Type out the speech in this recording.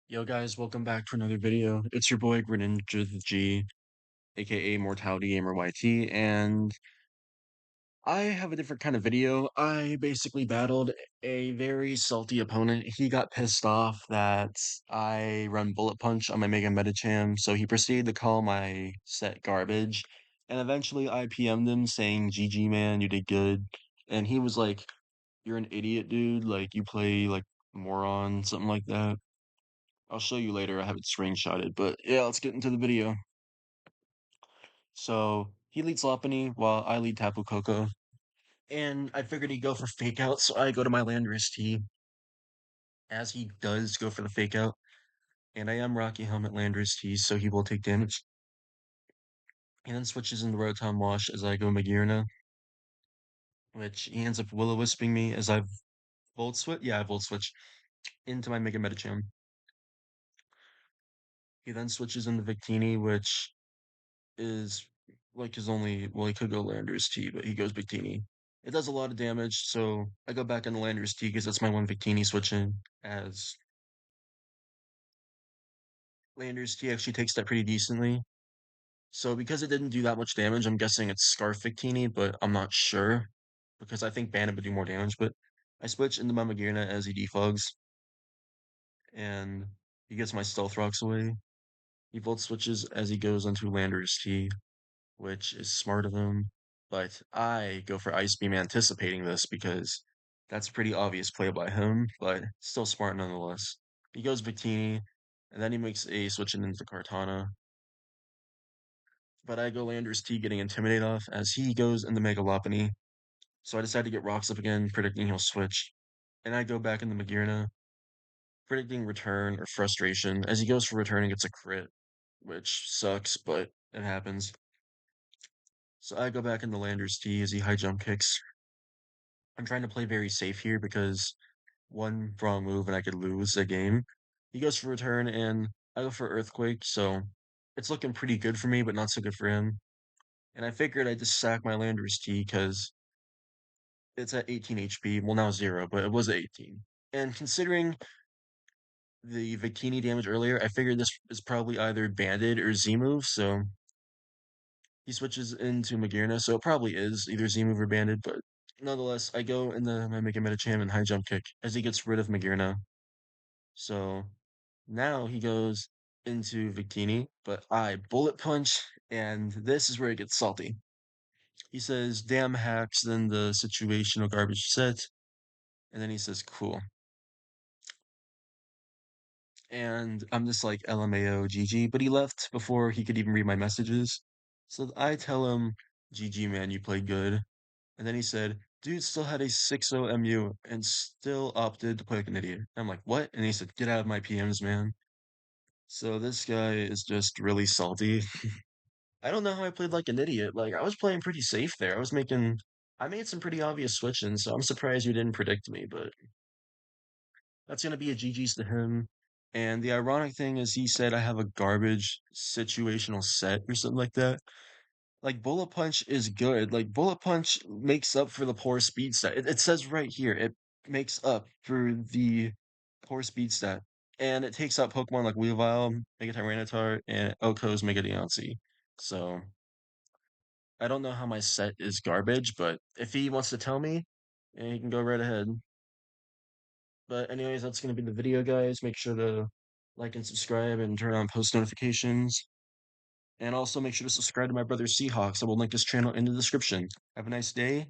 Yo guys, welcome back to another video. It's your boy Greninja the G, aka Mortality Gamer YT, and I have a different kind of video. I basically battled a very salty opponent. He got pissed off that I run Bullet Punch on my Mega Medicham, so he proceeded to call my set garbage, and eventually I PM'd him saying, GG man, you did good. And he was like, you're an idiot, dude, like you play like moron, something like that. I'll show you later. I have it screenshotted, but yeah, let's get into the video. So he leads Lopunny while I lead Tapu Koko, and I figured he'd go for fake out, so I go to my Landorus T as he does go for the fake out, and I am Rocky Helmet Landorus T, so he will take damage. He then switches into Rotom Wash as I go Magearna, which he ends up Will-O-Wisping me as I've Volt Switch. Yeah, I Volt Switch into my Mega Medicham. He then switches into Victini, which is like his only, well, he could go Landorus T, but he goes Victini. It does a lot of damage, so I go back into Landorus T because that's my one Victini switch in, as Landorus T actually takes that pretty decently. So because it didn't do that much damage, I'm guessing it's Scarf Victini, but I'm not sure because I think Bandit would do more damage. But I switch into my Magearna as he defogs, and he gets my Stealth Rocks away. He Volt switches as he goes into Landorus T, which is smart of him. But I go for Ice Beam anticipating this because that's a pretty obvious play by him, but still smart nonetheless. He goes Victini, and then he makes a switch into Kartana. But I go Landorus T getting Intimidate off as he goes into Mega Lopunny. So I decide to get Rocks up again, predicting he'll switch. And I go back into Magearna, predicting Return or Frustration. As he goes for Return and gets a crit, which sucks, but it happens. So I go back into Landorus T as he high jump kicks. I'm trying to play very safe here because one wrong move and I could lose a game. He goes for return and I go for Earthquake, so it's looking pretty good for me, but not so good for him. And I figured I'd just sack my Landorus T because it's at 18 HP. Well, now 0, but it was at 18. And considering the Victini damage earlier, I figured this is probably either Banded or Z move, so he switches into Magearna, so it probably is either Z move or Banded, but nonetheless, I go in the my Mega Medicham and high jump kick as he gets rid of Magearna. So now he goes into Victini, but I bullet punch, and this is where it gets salty. He says, damn hacks, then the situational garbage set, and then he says, cool. And I'm just like, LMAO, GG, but he left before he could even read my messages. So I tell him, GG, man, you played good. And then he said, dude still had a 6-0 MU and still opted to play like an idiot. I'm like, what? And he said, get out of my PMs, man. So this guy is just really salty. I don't know how I played like an idiot. Like I was playing pretty safe there. I made some pretty obvious switching, so I'm surprised you didn't predict me, but that's gonna be a GG's to him. And the ironic thing is he said I have a garbage situational set or something like that. Like Bullet Punch is good. Like Bullet Punch makes up for the poor speed stat. It says right here, it makes up for the poor speed stat. And it takes out Pokemon like Weavile, Mega Tyranitar, and Oko's Mega Deontay. So I don't know how my set is garbage, but if he wants to tell me, he can go right ahead. But anyways, that's gonna be the video, guys. Make sure to like and subscribe and turn on post notifications. And also make sure to subscribe to my brother Seahawks. I will link this channel in the description. Have a nice day.